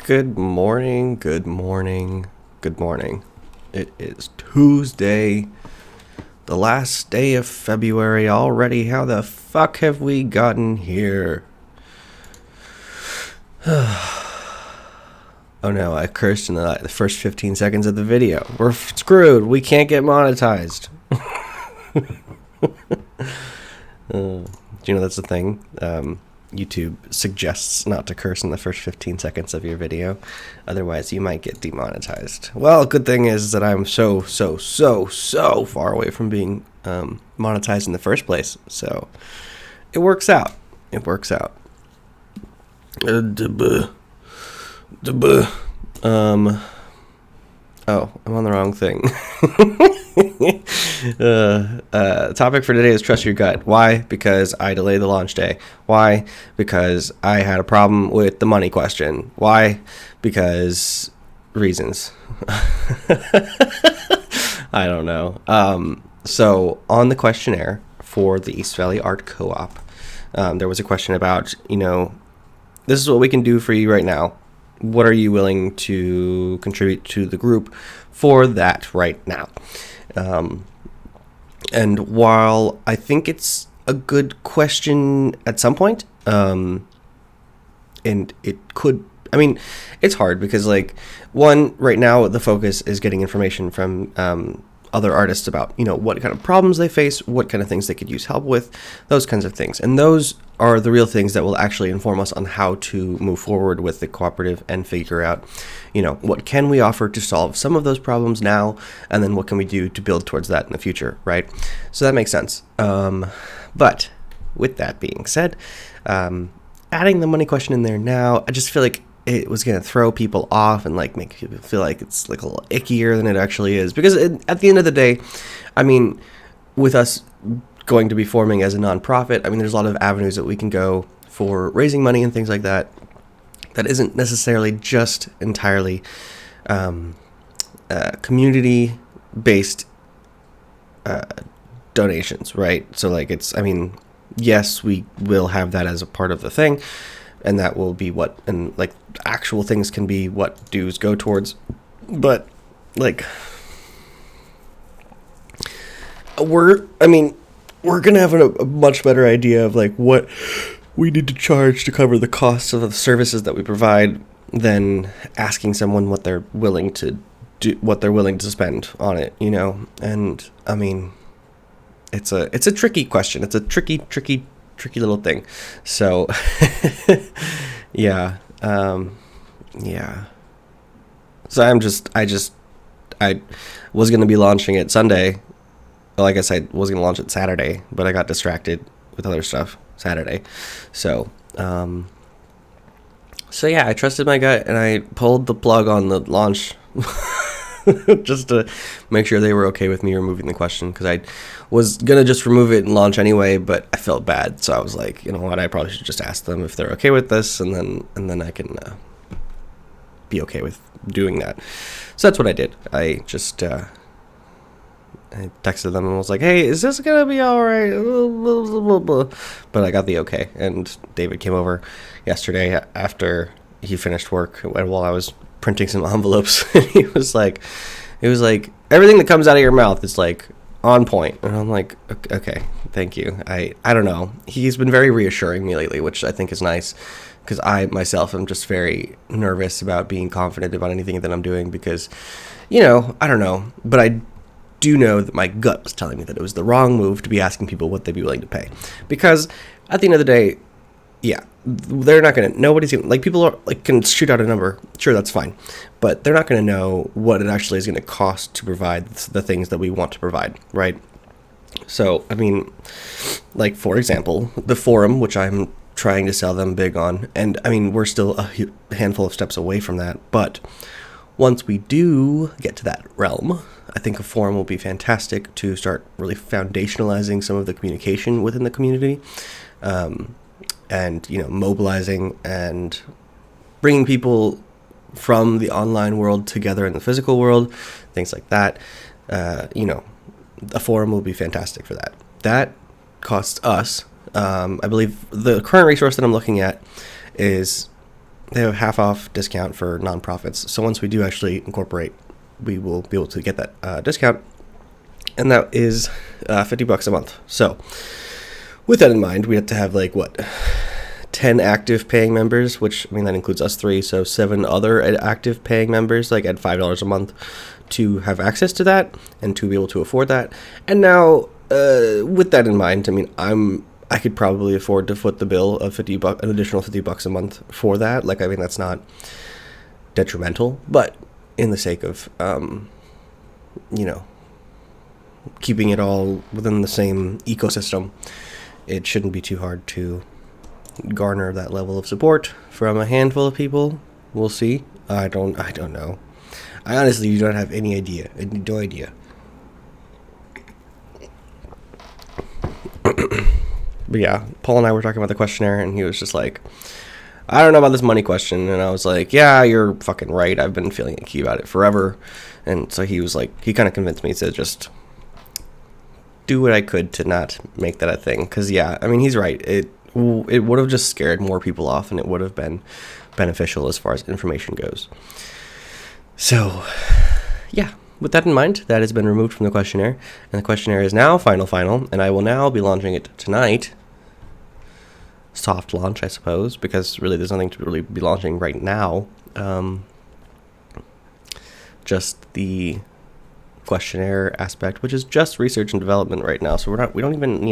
Good morning, good morning, good morning. It is Tuesday, the last day of February already. How the fuck have we gotten here? Oh no, I cursed in the first 15 seconds of the video. We're screwed. We can't get monetized. Do you know that's the thing? YouTube suggests not to curse in the first 15 seconds of your video. Otherwise, you might get demonetized. Well, good thing is that I'm so far away from being monetized in the first place. So it works out. It works out. Oh, I'm on the wrong thing. Topic for today is trust your gut. Why? Because I delayed the launch day. Why? Because I had a problem with the money question. Why? Because reasons. I don't know. So on the questionnaire for the East Valley Art Co-op, there was a question about, this is what we can do for you right now. What are you willing to contribute to the group for that right now? And while I think it's a good question at some point, and it could, it's hard because, one, right now the focus is getting information from other artists about, what kind of problems they face, what kind of things they could use help with, those kinds of things. And those are the real things that will actually inform us on how to move forward with the cooperative and figure out, what can we offer to solve some of those problems now, and then what can we do to build towards that in the future, right? So that makes sense. But with that being said, adding the money question in there now, I just feel like it was going to throw people off and make people feel like it's a little ickier than it actually is. Because at the end of the day, with us going to be forming as a nonprofit, there's a lot of avenues that we can go for raising money and things like that. That isn't necessarily just entirely community-based donations, right? So yes, we will have that as a part of the thing. And that will be actual things can be what dues go towards. But, we're going to have a much better idea of, what we need to charge to cover the costs of the services that we provide than asking someone what they're willing to do, what they're willing to spend on it, And, it's a tricky question. It's a tricky little thing. So yeah. So I was going to be launching it Sunday. Well, I guess I was going to launch it Saturday, but I got distracted with other stuff Saturday. So yeah, I trusted my gut and I pulled the plug on the launch just to make sure they were okay with me removing the question, because I was going to just remove it and launch anyway, but I felt bad. So I was like, you know what, I probably should just ask them if they're okay with this, and then I can be okay with doing that. So that's what I did. I just I texted them and was like, hey, is this going to be all right? But I got the okay. And David came over yesterday after he finished work while I was printing some envelopes. He was like, everything that comes out of your mouth is on point. And I'm like, okay, thank you. I don't know. He's been very reassuring me lately, which I think is nice, because I myself am just very nervous about being confident about anything that I'm doing, because, I don't know, but I do know that my gut was telling me that it was the wrong move to be asking people what they'd be willing to pay, because at the end of the day, yeah, they're not going to, nobody's going to, people are, can shoot out a number. Sure, that's fine. But they're not going to know what it actually is going to cost to provide the things that we want to provide, right? So, for example, the forum, which I'm trying to sell them big on, and, we're still a handful of steps away from that. But once we do get to that realm, I think a forum will be fantastic to start really foundationalizing some of the communication within the community. And, mobilizing and bringing people from the online world together in the physical world, things like that. A forum will be fantastic for that. That costs us, I believe the current resource that I'm looking at is they have a half off discount for nonprofits. So once we do actually incorporate, we will be able to get that discount, and that is $50 a month. So with that in mind, we have to have like 10 active paying members, which, I mean, that includes us three, so 7 other active paying members, like at $5 a month, to have access to that and to be able to afford that. And now, with that in mind, I mean, I could probably afford to foot the bill of $50, an additional $50 a month for that. Like, I mean, that's not detrimental, but in the sake of, keeping it all within the same ecosystem, it shouldn't be too hard to garner that level of support from a handful of people. We'll see. I don't know. I honestly don't have any idea. No idea. But yeah, Paul and I were talking about the questionnaire, and he was just like, I don't know about this money question. And I was like, yeah, you're fucking right. I've been feeling icky about it forever. And so he was like, he kind of convinced me to just do what I could to not make that a thing. Because, yeah, I mean, he's right. It would have just scared more people off, and it would have been beneficial as far as information goes. So, yeah, with that in mind, that has been removed from the questionnaire, and the questionnaire is now final, and I will now be launching it tonight. Soft launch, I suppose, because really there's nothing to really be launching right now. Just the questionnaire aspect, which is just research and development right now. So we don't even,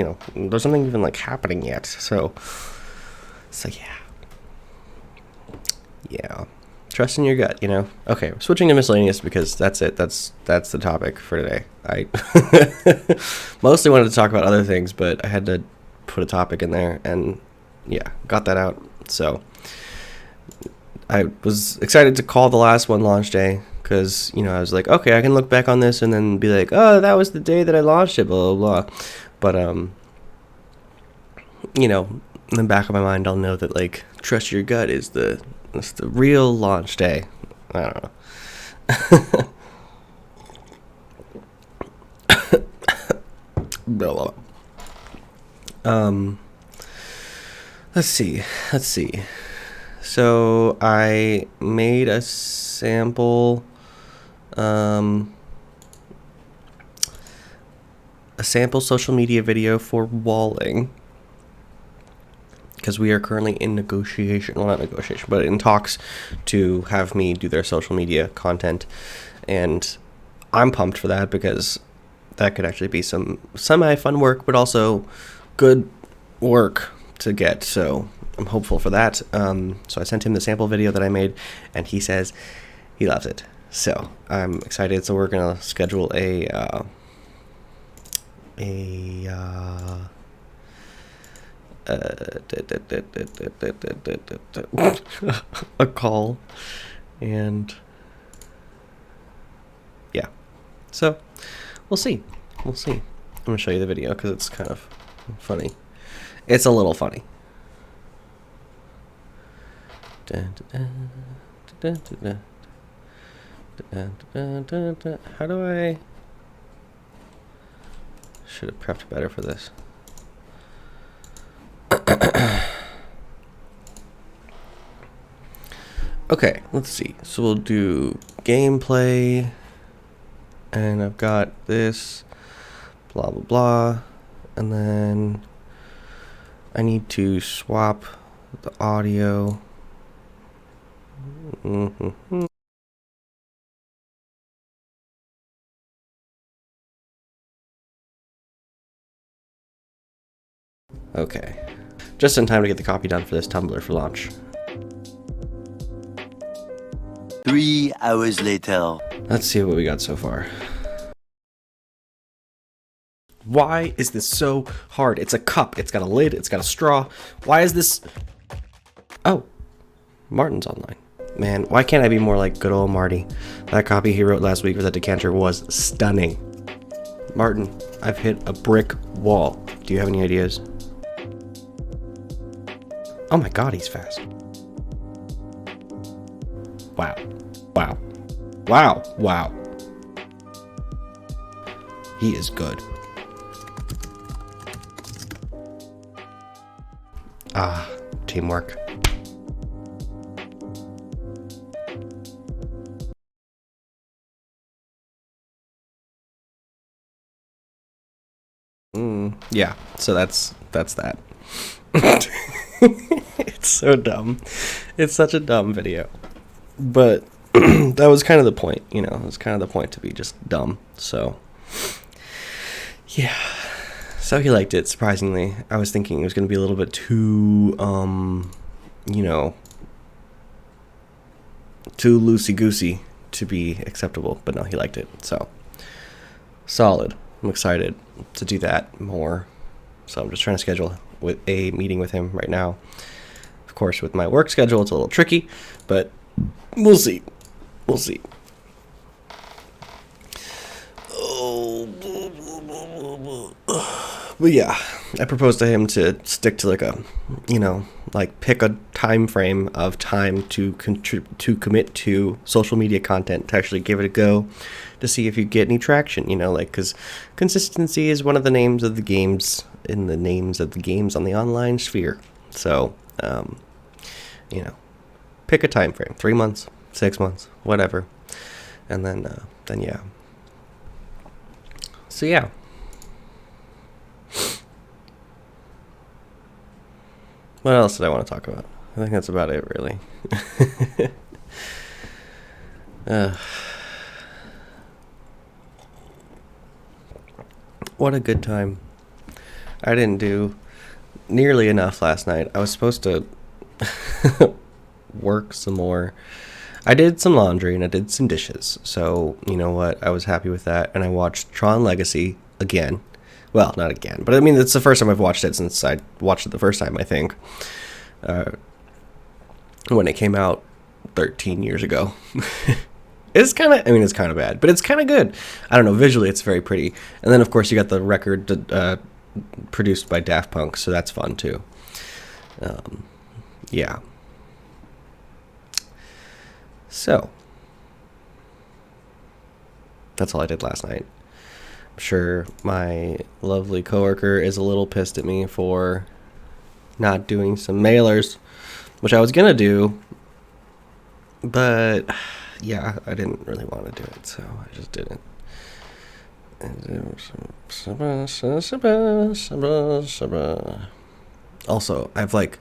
there's nothing even like happening yet. So yeah. Trust in your gut, Okay, switching to miscellaneous because that's it. That's the topic for today. I mostly wanted to talk about other things, but I had to put a topic in there, and yeah, got that out. So I was excited to call the last one launch day because, I was like, okay, I can look back on this and then be like, oh, that was the day that I launched it, blah, blah, blah. But, in the back of my mind, I'll know that, like, trust your gut is the real launch day. I don't know. Blah, blah. Let's see. So I made a sample social media video for Walling, because we are currently in negotiation, well, not negotiation, but in talks to have me do their social media content, and I'm pumped for that because that could actually be some semi-fun work, but also good work to get, so I'm hopeful for that. So I sent him the sample video that I made, and he says he loves it. So I'm excited. So we're gonna schedule a call, and yeah. So we'll see. I'm gonna show you the video because it's kind of funny. It's a little funny. How do I... Should have prepped better for this. Okay, let's see. So we'll do gameplay, and I've got this, blah, blah, blah, and then I need to swap the audio. Okay. Just in time to get the copy done for this Tumblr for launch. 3 hours later. Let's see what we got so far. Why is this so hard? It's a cup. It's got a lid. It's got a straw. Why is this... Oh. Martin's online. Man, why can't I be more like good old Marty? That copy he wrote last week for that decanter was stunning. Martin, I've hit a brick wall. Do you have any ideas? Oh my god, he's fast. Wow. Wow. Wow. Wow. He is good. Ah, teamwork. Yeah, so that's that. It's so dumb. It's such a dumb video. But that was kind of the point, It was kind of the point to be just dumb. So, yeah. So he liked it, surprisingly. I was thinking it was going to be a little bit too, too loosey-goosey to be acceptable. But no, he liked it. So, solid. I'm excited to do that more. So I'm just trying to schedule with a meeting with him right now. Of course, with my work schedule, it's a little tricky, but we'll see. We'll see. Oh, but yeah, I proposed to him to stick to pick a time frame of time to commit to social media content, to actually give it a go, to see if you get any traction, because consistency is one of the names of the games in the names of the games on the online sphere. So, pick a time frame, 3 months, 6 months, whatever. And then yeah. So yeah. What else did I want to talk about? I think that's about it, really. What a good time. I didn't do nearly enough last night. I was supposed to work some more. I did some laundry and I did some dishes. So, you know what? I was happy with that. And I watched Tron Legacy again. Well, not again, but I mean, it's the first time I've watched it since I watched it the first time, I think. When it came out 13 years ago. It's kind of bad, but it's kind of good. I don't know, visually it's very pretty. And then, of course, you got the record produced by Daft Punk, so that's fun, too. Yeah. So, that's all I did last night. I'm sure my lovely coworker is a little pissed at me for not doing some mailers, which I was going to do, but yeah, I didn't really want to do it, so I just didn't. Also, I've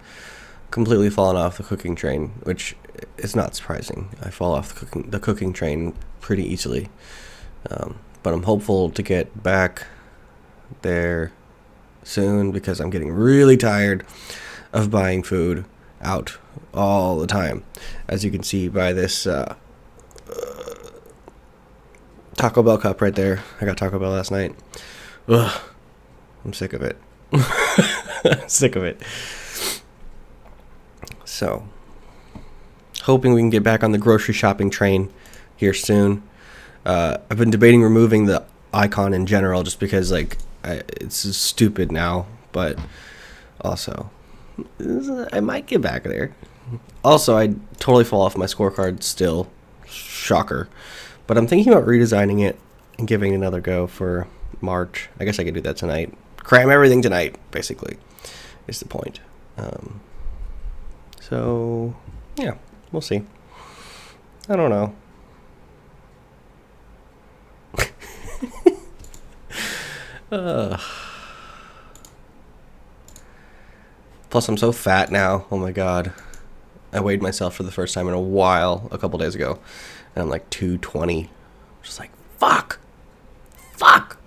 completely fallen off the cooking train, which is not surprising. I fall off the cooking train pretty easily, but I'm hopeful to get back there soon because I'm getting really tired of buying food out all the time, as you can see by this Taco Bell cup right there. I got Taco Bell last night. Ugh, I'm sick of it. Sick of it. So, hoping we can get back on the grocery shopping train here soon. I've been debating removing the icon in general just because, it's stupid now. But also, I might get back there. Also, I totally fall off my scorecard still. Shocker. But I'm thinking about redesigning it and giving it another go for March. I guess I could do that tonight. Cram everything tonight, basically, is the point. So, yeah, we'll see. I don't know. Plus, I'm so fat now. Oh my god. I weighed myself for the first time in a while a couple days ago. And I'm 220. Just fuck. Fuck.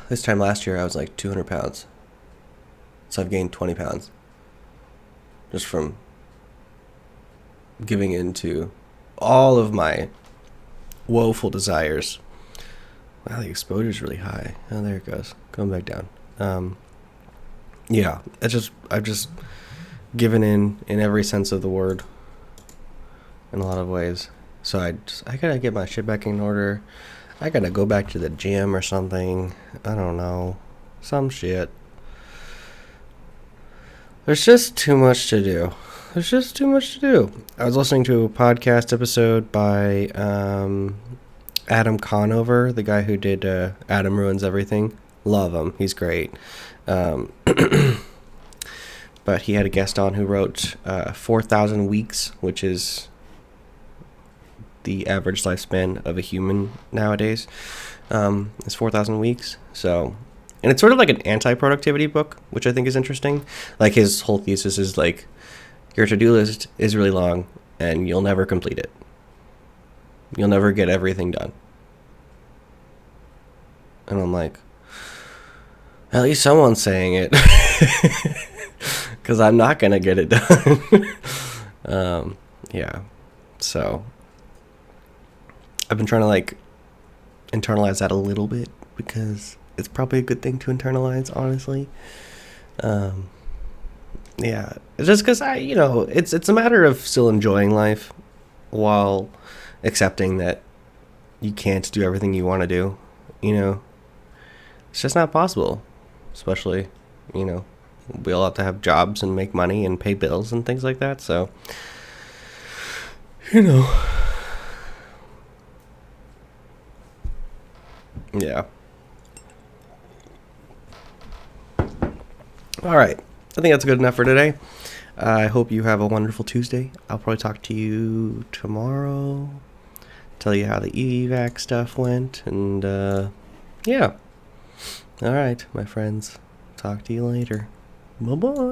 This time last year, I was 200 pounds. So I've gained 20 pounds. Just from giving in to all of my woeful desires. Wow, the exposure's really high. Oh, there it goes. Going back down. Yeah, I've just given in every sense of the word. In a lot of ways. So I gotta get my shit back in order. I gotta go back to the gym or something. I don't know. Some shit. There's just too much to do. I was listening to a podcast episode by Adam Conover, the guy who did Adam Ruins Everything. Love him. He's great. But he had a guest on who wrote 4,000 Weeks, which is the average lifespan of a human nowadays. Is 4,000 weeks. So And it's sort of like an anti-productivity book, which I think is interesting. Like his whole thesis is like, your to-do list is really long and you'll never complete it. You'll never get everything done. And I'm like, at least someone's saying it. Because I'm not going to get it done. Yeah. So I've been trying to like internalize that a little bit because it's probably a good thing to internalize, honestly. Yeah, it's just because it's a matter of still enjoying life while accepting that you can't do everything you want to do. It's just not possible. Especially, we all have to have jobs and make money and pay bills and things like that. So, yeah. All right. I think that's good enough for today. I hope you have a wonderful Tuesday. I'll probably talk to you tomorrow. Tell you how the evac stuff went. And, yeah. All right, my friends. Talk to you later. Bye-bye.